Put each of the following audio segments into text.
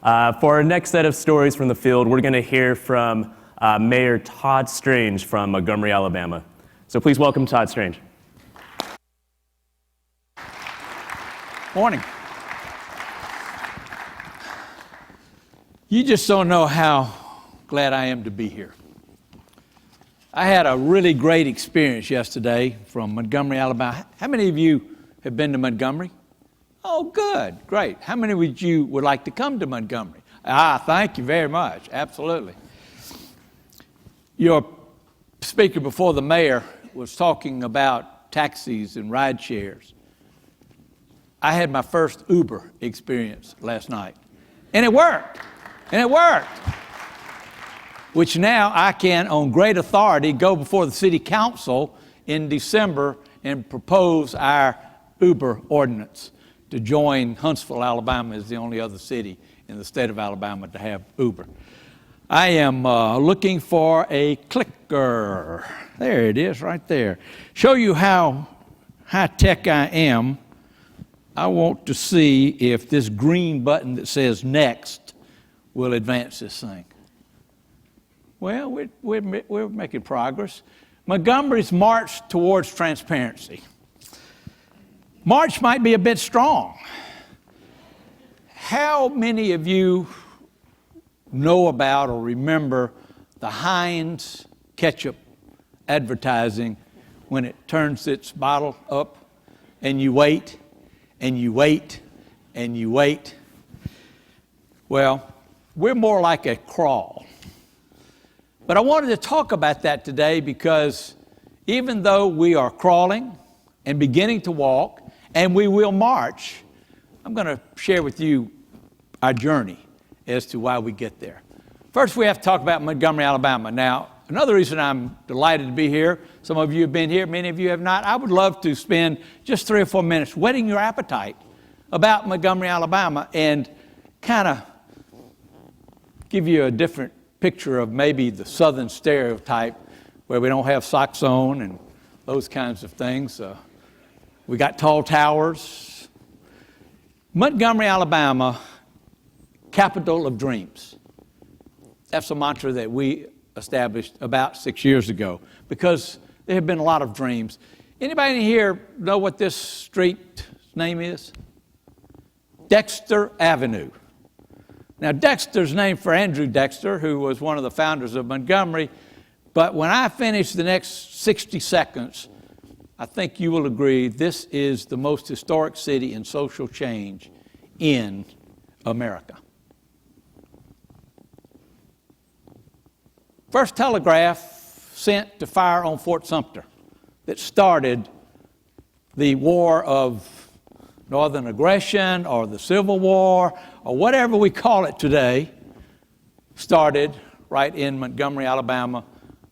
For our next set of stories from the field, we're going to hear from Mayor Todd Strange from Montgomery, Alabama. So please welcome Todd Strange. Morning. You just don't know how glad I am to be here. I had a really great experience yesterday from Montgomery, Alabama. How many of you have been to Montgomery? Oh, good, great. How many of you would like to come to Montgomery? Thank you very much, absolutely. Your speaker before the mayor was talking about taxis and ride shares. I had my first Uber experience last night, and it worked, which now I can, on great authority, go before the city council in December and propose our Uber ordinance to join Huntsville, Alabama, as the only other city in the state of Alabama to have Uber. I am looking for a clicker. There it is, right there. Show you how high-tech I am. I want to see if this green button that says next will advance this thing. Well, we're making progress. Montgomery's march towards transparency. March might be a bit strong. How many of you know about or remember the Heinz ketchup advertising when it turns its bottle up and you wait and you wait and you wait? Well, we're more like a crawl. But I wanted to talk about that today because even though we are crawling and beginning to walk, and we will march, I'm going to share with you our journey as to why we get there. First, we have to talk about Montgomery, Alabama. Now, another reason I'm delighted to be here, some of you have been here, many of you have not, I would love to spend just 3 or 4 minutes whetting your appetite about Montgomery, Alabama, and kind of give you a different picture of maybe the southern stereotype where we don't have socks on and those kinds of things. We got tall towers. Montgomery, Alabama, capital of dreams. That's a mantra that we established about 6 years ago because there have been a lot of dreams. Anybody in here know what this street name is? Dexter Avenue. Now, Dexter's named for Andrew Dexter, who was one of the founders of Montgomery, but when I finish the next 60 seconds, I think you will agree this is the most historic city in social change in America. First telegraph sent to fire on Fort Sumter that started the war of Northern aggression or the Civil War or whatever we call it today started right in Montgomery, Alabama,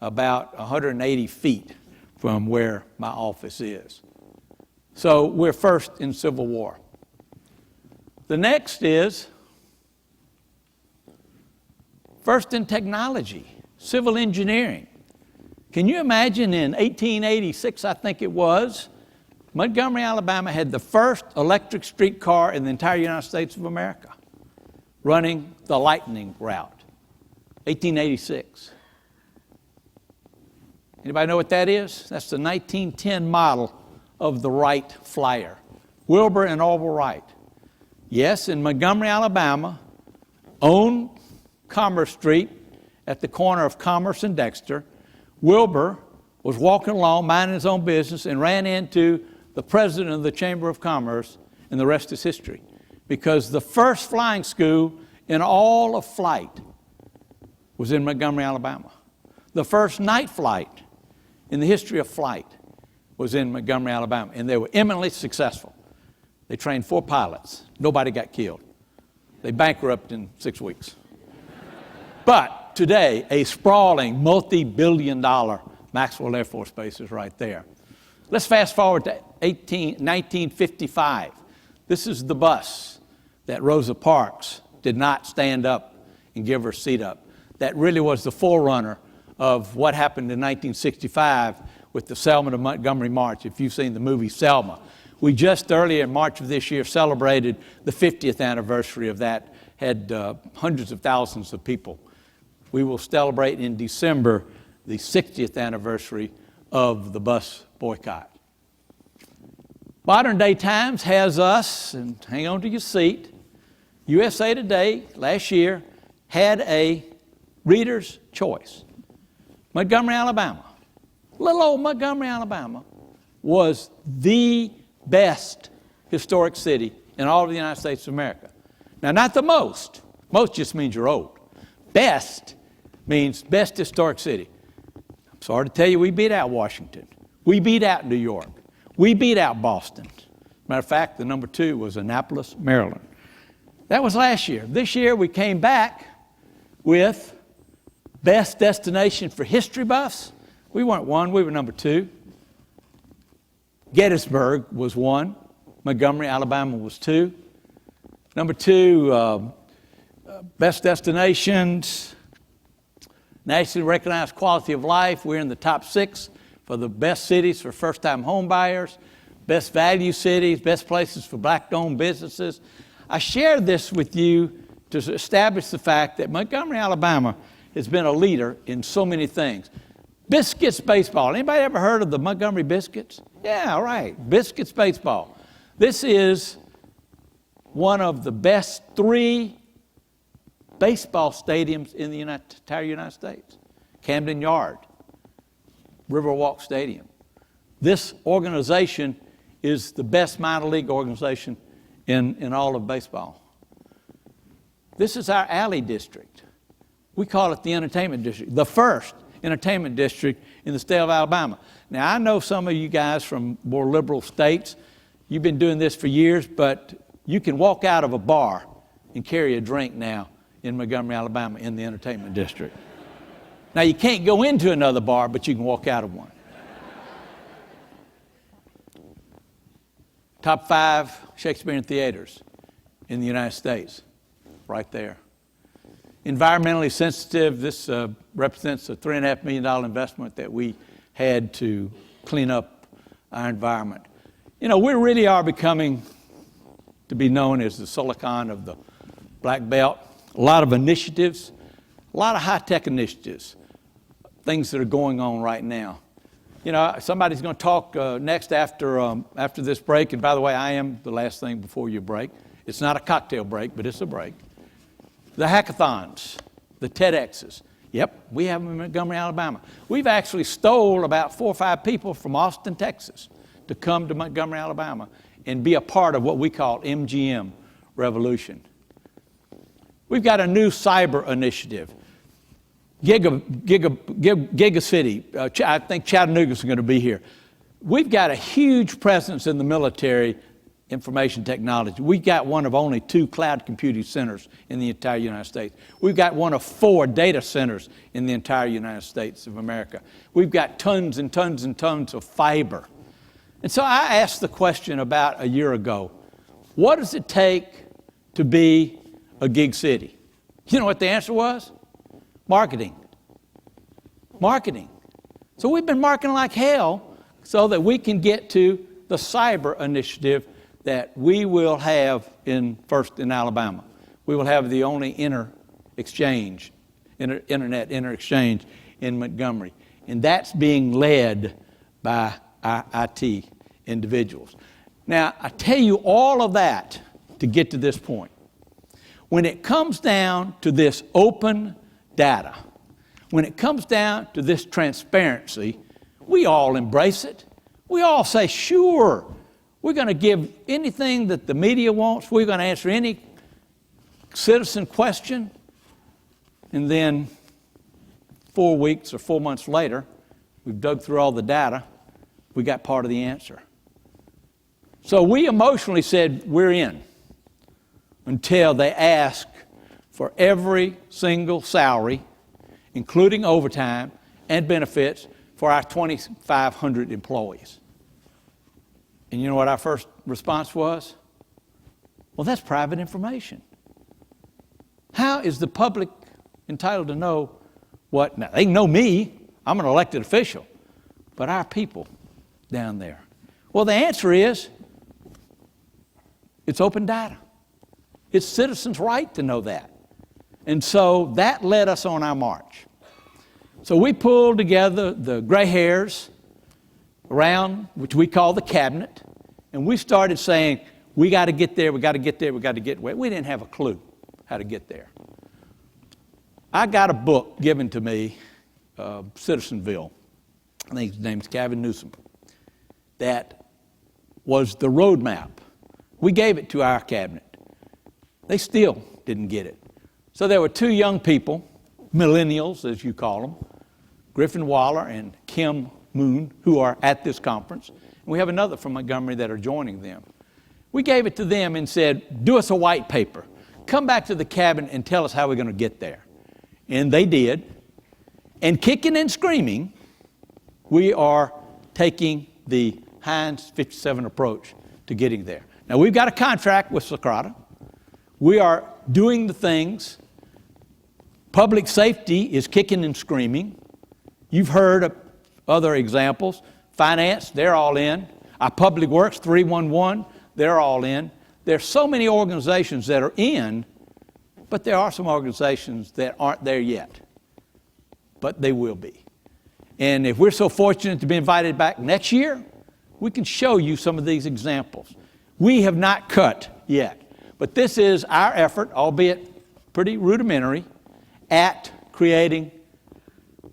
about 180 feet from where my office is. So we're first in Civil War. The next is first in technology, civil engineering. Can you imagine in 1886, I think it was, Montgomery, Alabama had the first electric streetcar in the entire United States of America, running the Lightning route, 1886. Anybody know what that is? That's the 1910 model of the Wright Flyer, Wilbur and Orville Wright. Yes, in Montgomery, Alabama, on Commerce Street at the corner of Commerce and Dexter, Wilbur was walking along, minding his own business, and ran into the president of the Chamber of Commerce, and the rest is history. Because the first flying school in all of flight was in Montgomery, Alabama. The first night flight in the history of flight was in Montgomery, Alabama, and they were eminently successful. They trained 4 pilots. Nobody got killed. They bankrupted in 6 weeks. But today, a sprawling, multi-billion-dollar Maxwell Air Force Base is right there. Let's fast forward to 1955. This is the bus that Rosa Parks did not stand up and give her seat up. That really was the forerunner of what happened in 1965 with the Selma to Montgomery March, if you've seen the movie Selma. We just earlier in March of this year celebrated the 50th anniversary of that had hundreds of thousands of people. We will celebrate in December the 60th anniversary of the bus boycott. Modern Day Times has us, and hang on to your seat, USA Today last year had a reader's choice. Montgomery, Alabama, little old Montgomery, Alabama, was the best historic city in all of the United States of America. Now, not the most. Most just means you're old. Best means best historic city. I'm sorry to tell you, we beat out Washington. We beat out New York. We beat out Boston. Matter of fact, the number 2 was Annapolis, Maryland. That was last year. This year, we came back with best destination for history buffs. We weren't 1, we were number 2. Gettysburg was 1. Montgomery, Alabama was 2. Number 2, best destinations, nationally recognized quality of life. We're in the top 6 for the best cities for first-time home buyers, best value cities, best places for black-owned businesses. I share this with you to establish the fact that Montgomery, Alabama has been a leader in so many things. Biscuits baseball. Anybody ever heard of the Montgomery Biscuits? Yeah, all right. Biscuits baseball. This is one of the best 3 baseball stadiums in the entire United States. Camden Yard, Riverwalk Stadium. This organization is the best minor league organization in all of baseball. This is our alley district. We call it the entertainment district, the first entertainment district in the state of Alabama. Now, I know some of you guys from more liberal states, you've been doing this for years, but you can walk out of a bar and carry a drink now in Montgomery, Alabama, in the entertainment district. Now, you can't go into another bar, but you can walk out of one. Top 5 Shakespearean theaters in the United States, right there. Environmentally sensitive, this represents a $3.5 million investment that we had to clean up our environment. You know, we really are becoming to be known as the Silicon of the Black Belt. A lot of initiatives, a lot of high-tech initiatives, things that are going on right now. You know, somebody's going to talk next after this break. And by the way, I am the last thing before your break. It's not a cocktail break, but it's a break. The hackathons, the TEDx's. Yep, we have them in Montgomery, Alabama. We've actually stole about 4 or 5 people from Austin, Texas, to come to Montgomery, Alabama, and be a part of what we call MGM Revolution. We've got a new cyber initiative. Giga City, I think Chattanooga's going to be here. We've got a huge presence in the military information technology. We've got one of only 2 cloud computing centers in the entire United States. We've got one of 4 data centers in the entire United States of America. We've got tons and tons and tons of fiber. And so I asked the question about a year ago, what does it take to be a gig city? You know what the answer was? Marketing. Marketing. So we've been marketing like hell so that we can get to the cyber initiative that we will have first in Alabama. We will have the only internet inter-exchange in Montgomery. And that's being led by our IT individuals. Now, I tell you all of that to get to this point. When it comes down to this open data, when it comes down to this transparency, we all embrace it. We all say, sure, we're going to give anything that the media wants. We're going to answer any citizen question. And then 4 weeks or 4 months later, we've dug through all the data. We got part of the answer. So we emotionally said, we're in, until they ask for every single salary, including overtime and benefits, for our 2,500 employees. And you know what our first response was? Well, that's private information. How is the public entitled to know what? Now, they know me. I'm an elected official. But our people down there. Well, the answer is, it's open data. It's citizens' right to know that. And so that led us on our march. So we pulled together the gray hairs around, which we call the cabinet, and we started saying, we got to get there, we got to get there, we got to get there. We didn't have a clue how to get there. I got a book given to me, Citizenville. I think his name's Gavin Newsom. That was the roadmap. We gave it to our cabinet. They still didn't get it. So there were two young people, millennials as you call them, Griffin Waller and Kim Moon, who are at this conference. And we have another from Montgomery that are joining them. We gave it to them and said, do us a white paper. Come back to the cabinet and tell us how we're going to get there. And they did. And kicking and screaming, we are taking the Heinz 57 approach to getting there. Now, we've got a contract with Socrata. We are doing the things. Public safety is kicking and screaming. You've heard of other examples. Finance, they're all in. Our Public Works 311, they're all in. There's so many organizations that are in, but there are some organizations that aren't there yet. But they will be. And if we're so fortunate to be invited back next year, we can show you some of these examples. We have not cut yet, but this is our effort, albeit pretty rudimentary, at creating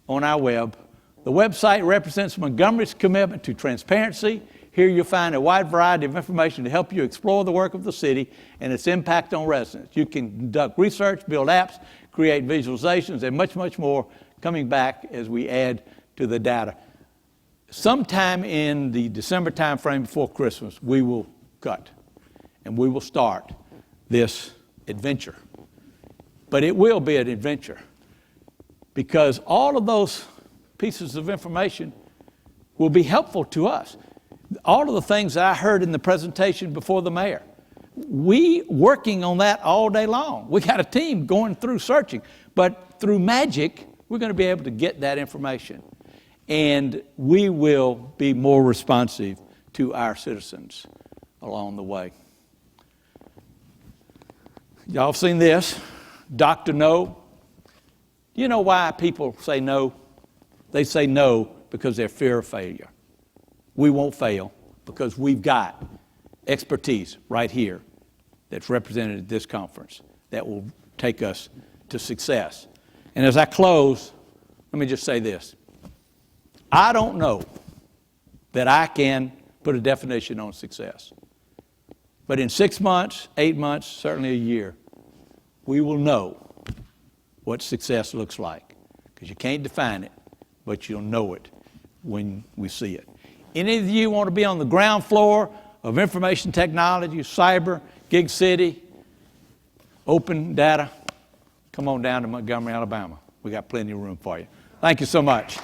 on our web. The website represents Montgomery's commitment to transparency. Here you'll find a wide variety of information to help you explore the work of the city and its impact on residents. You can conduct research, build apps, create visualizations, and much, much more coming back as we add to the data. Sometime in the December timeframe before Christmas, we will cut and we will start this adventure. But it will be an adventure because all of those pieces of information will be helpful to us. All of the things that I heard in the presentation before the mayor, we working on that all day long. We got a team going through searching, but through magic, we're going to be able to get that information. And we will be more responsive to our citizens along the way. Y'all seen this? Dr. No. Do you know why people say no? They say no because they're fear of failure. We won't fail because we've got expertise right here that's represented at this conference that will take us to success. And as I close, let me just say this. I don't know that I can put a definition on success. But in 6 months, 8 months, certainly a year, we will know what success looks like. Because you can't define it, but you'll know it when we see it. Any of you want to be on the ground floor of information technology, cyber, Gig City, open data, come on down to Montgomery, Alabama. We got plenty of room for you. Thank you so much.